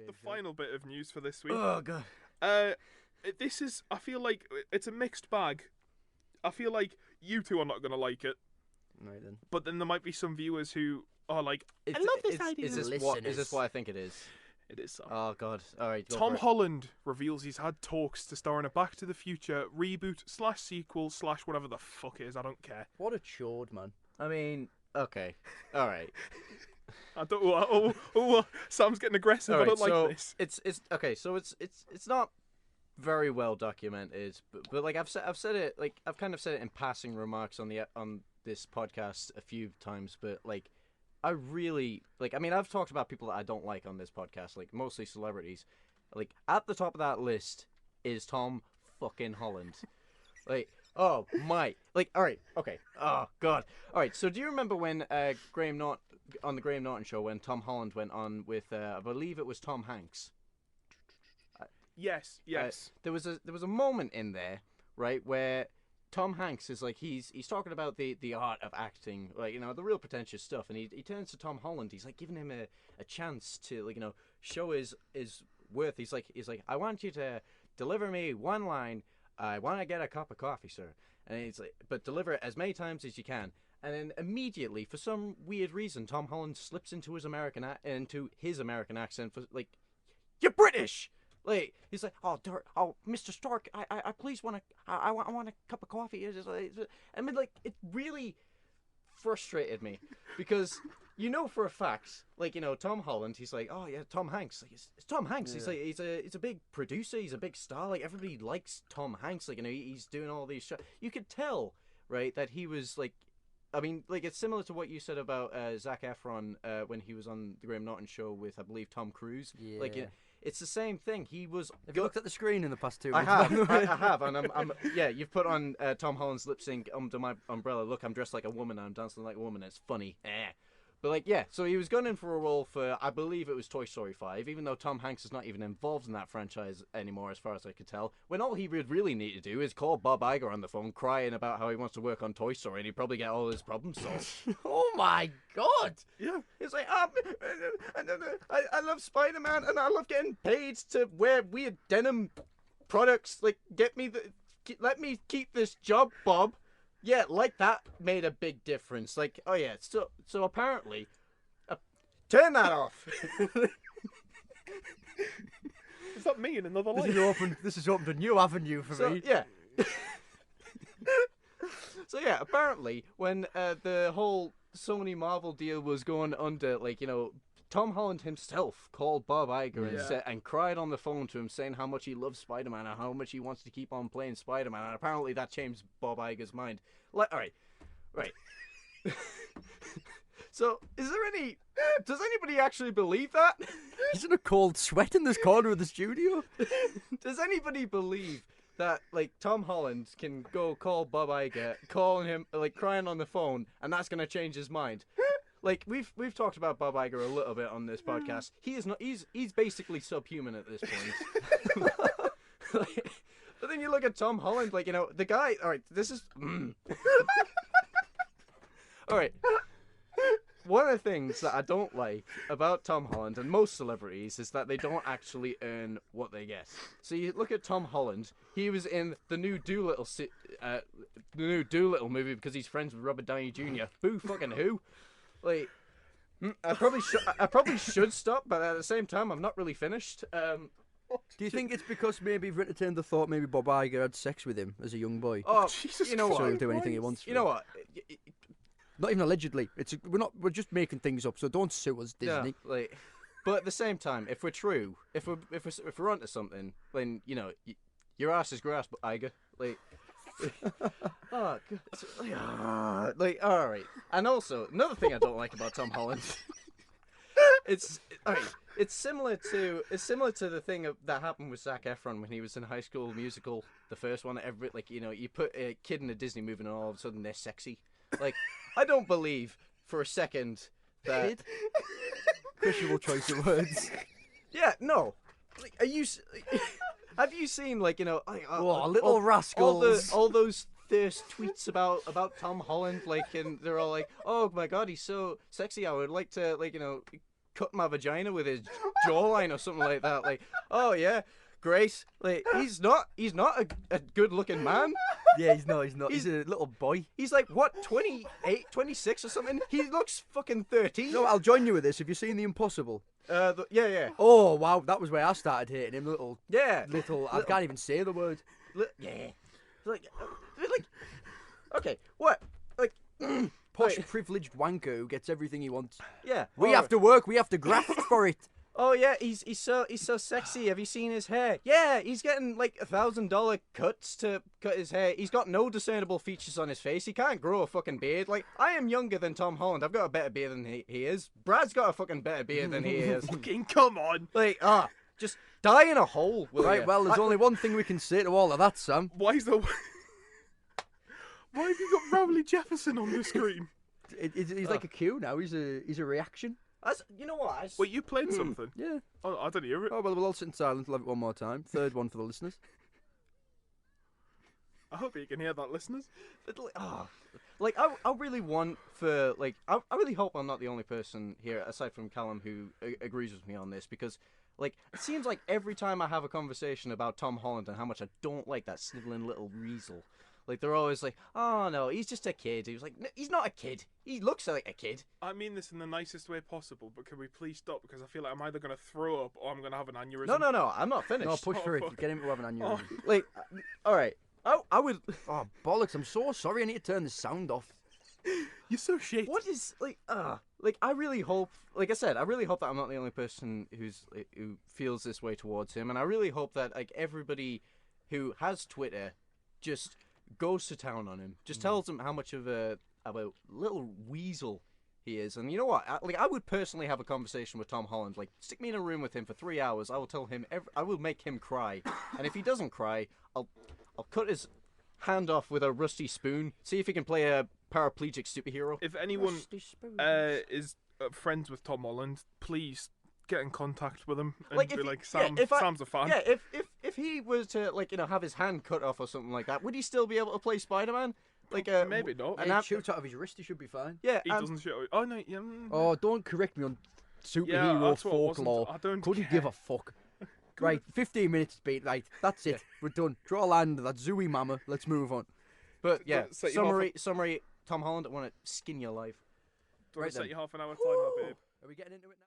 the final bit of news for this week. Oh god. This is. I feel like it's a mixed bag. I feel like you two are not gonna like it, Right then. but then there might be some viewers who are like, "I love this idea." Is this what I think it is? It is so. Oh god. All right. Tom Holland reveals he's had talks to star in a Back to the Future reboot / sequel / whatever the fuck it is. I don't care. What a chode, man. I mean, okay. All right. I don't. Sam's getting aggressive. All right, I don't so like this. It's okay. So it's not very well documented, but like I've said it, like I've kind of said it in passing remarks on this podcast a few times, but like I really like. I mean, I've talked about people that I don't like on this podcast, like mostly celebrities. Like at the top of that list is Tom fucking Holland. Like, oh my, like, all right, okay, oh god, all right. So do you remember when on the Graham Norton show when Tom Holland went on with I believe it was Tom Hanks? Yes. There was a moment in there, right, where Tom Hanks is like he's talking about the art of acting, like, you know, the real pretentious stuff, and he turns to Tom Holland. He's like giving him a chance to, like, you know, show his worth. He's like I want you to deliver me one line. I want to get a cup of coffee, sir. And he's like, but deliver it as many times as you can. And then immediately, for some weird reason, Tom Holland slips into his American accent for like, "You're British." Like he's like, "Oh, Mr. Stark, I please want a cup of coffee." It's just like, I mean, like, it really frustrated me because you know for a fact, like, you know, Tom Holland, he's like, "Oh yeah, Tom Hanks." Like, it's Tom Hanks. Yeah. He's like, he's a big producer. He's a big star. Like, everybody likes Tom Hanks. Like, you know, he's doing all these shows. You could tell, right, that he was like. I mean, like, it's similar to what you said about Zac Efron when he was on the Graham Norton show with, I believe, Tom Cruise. Yeah. Like, it's the same thing. He was. Have you looked at the screen in the past 2 I weeks? have, I have, and I'm. Yeah, you've put on Tom Holland's lip sync under my umbrella. Look, I'm dressed like a woman. I'm dancing like a woman. It's funny. But like, yeah, so he was going in for a role for, I believe it was Toy Story 5, even though Tom Hanks is not even involved in that franchise anymore, as far as I could tell. When all he would really need to do is call Bob Iger on the phone, crying about how he wants to work on Toy Story, and he'd probably get all his problems solved. Oh my god! Yeah, it's like, I love Spider-Man, and I love getting paid to wear weird denim products. Like, let me keep this job, Bob. Yeah, like that made a big difference. Like, oh yeah, so apparently, turn that off. Is that me in another life? This has opened a new avenue for me. Yeah. So yeah, apparently when the whole Sony Marvel deal was going under, like, you know, Tom Holland himself called Bob Iger and cried on the phone to him, saying how much he loves Spider-Man and how much he wants to keep on playing Spider-Man, and apparently that changed Bob Iger's mind. Like, all right. So, does anybody actually believe that? He's in a cold sweat in this corner of the studio. Does anybody believe that, like, Tom Holland can go call Bob Iger, calling him, like, crying on the phone, and that's gonna change his mind? Like, we've talked about Bob Iger a little bit on this podcast. He is not. He's basically subhuman at this point. Like, but then you look at Tom Holland, like, you know, the guy. All right, this is. All right. One of the things that I don't like about Tom Holland and most celebrities is that they don't actually earn what they get. So you look at Tom Holland. He was in the new Doolittle movie because he's friends with Robert Downey Jr. Who fucking who? Like, I probably should stop, but at the same time, I'm not really finished. Do you think it's because maybe you've entertained the thought maybe Bob Iger had sex with him as a young boy? Oh, Jesus! You know what? So he'll do anything he wants. You know what? Not even allegedly. We're just making things up. So don't sue us, Disney. Yeah, like, but at the same time, if we're true, if we're onto something, then, you know, your ass is grass, but Iger, like. Oh, God. Like, all right. And also, another thing I don't like about Tom Holland, it's similar to the thing that happened with Zac Efron when he was in High School Musical, the first one. Like, you know, you put a kid in a Disney movie and all of a sudden they're sexy. Like, I don't believe for a second that. Questionable choice of words. Yeah, no. Like, have you seen, like, you know, little rascals, all those thirst tweets about Tom Holland, like, and they're all like, "Oh my God, he's so sexy. I would like to, like, you know, cut my vagina with his jawline or something like that. Like, oh yeah, Grace, like he's not a good looking man. Yeah, he's not. He's a little boy. He's like, what, 28, 26 or something? He looks fucking 13. No, I'll join you with this. Have you seen The Impossible? Yeah. Oh, wow. That was where I started hating him. Yeah. I can't even say the word. Yeah. Like, okay, what? Like, Posh, privileged wanker who gets everything he wants. yeah. We have to work. We have to graft for it. Oh yeah, he's so sexy. Have you seen his hair? Yeah, he's getting like $1,000 cuts to cut his hair. He's got no discernible features on his face. He can't grow a fucking beard. Like, I am younger than Tom Holland. I've got a better beard than he is. Brad's got a fucking better beard than he is. Fucking come on. Like, just die in a hole, will Right, ya? well, there's only one thing we can say to all of that, Sam. Why is there... Why have you got Rowley Jefferson on the screen? He's like a cue now. He's a reaction. You know what? Wait, you played something? Yeah. Oh, I didn't hear it. Oh, well, we'll all sit in silence. We'll have it one more time. Third one for the listeners. I hope you can hear that, listeners. Like, I really want for, like, I really hope I'm not the only person here, aside from Callum, who agrees with me on this, because, like, it seems like every time I have a conversation about Tom Holland and how much I don't like that snivelling little weasel, like, they're always like, oh, no, he's just a kid. He was like, no, he's not a kid. He looks like a kid. I mean this in the nicest way possible, but can we please stop? Because I feel like I'm either going to throw up or I'm going to have an aneurysm. No, I'm not finished. No, push through fuck. it. Get him to have an annual. Like, all right. I would... Oh, bollocks. I'm so sorry. I need to turn the sound off. You're so shit. What is, like, I really hope, like I said, I really hope that I'm not the only person who feels this way towards him, and I really hope that, like, everybody who has Twitter just goes to town on him, just tells him how much of a little weasel he is. And you know what? I would personally have a conversation with Tom Holland. Like, stick me in a room with him for 3 hours. I will tell him, I will make him cry, and if he doesn't cry, I'll cut his hand off with a rusty spoon. See if he can play a paraplegic superhero. If anyone is friends with Tom Holland, please get in contact with him and Like, be if like, yeah, Sam's a fan. Yeah, if he was to, like, you know, have his hand cut off or something like that, would he still be able to play Spider-Man? Like, Maybe not. And shoot out of his wrist, he should be fine. Yeah, He doesn't show. Oh no. Yeah, Oh, don't correct me on superhero yeah, that's what it wasn't. folklore. I don't Couldn't care. give a fuck. Right, 15 minutes beat. Right, that's it. We're done. Draw a line to that Zooey mama. Let's move on. But yeah, Don't set you off summary. Tom Holland, I want to skin you alive. Don't Right set then. you half an hour time, my babe. Are we getting into it now?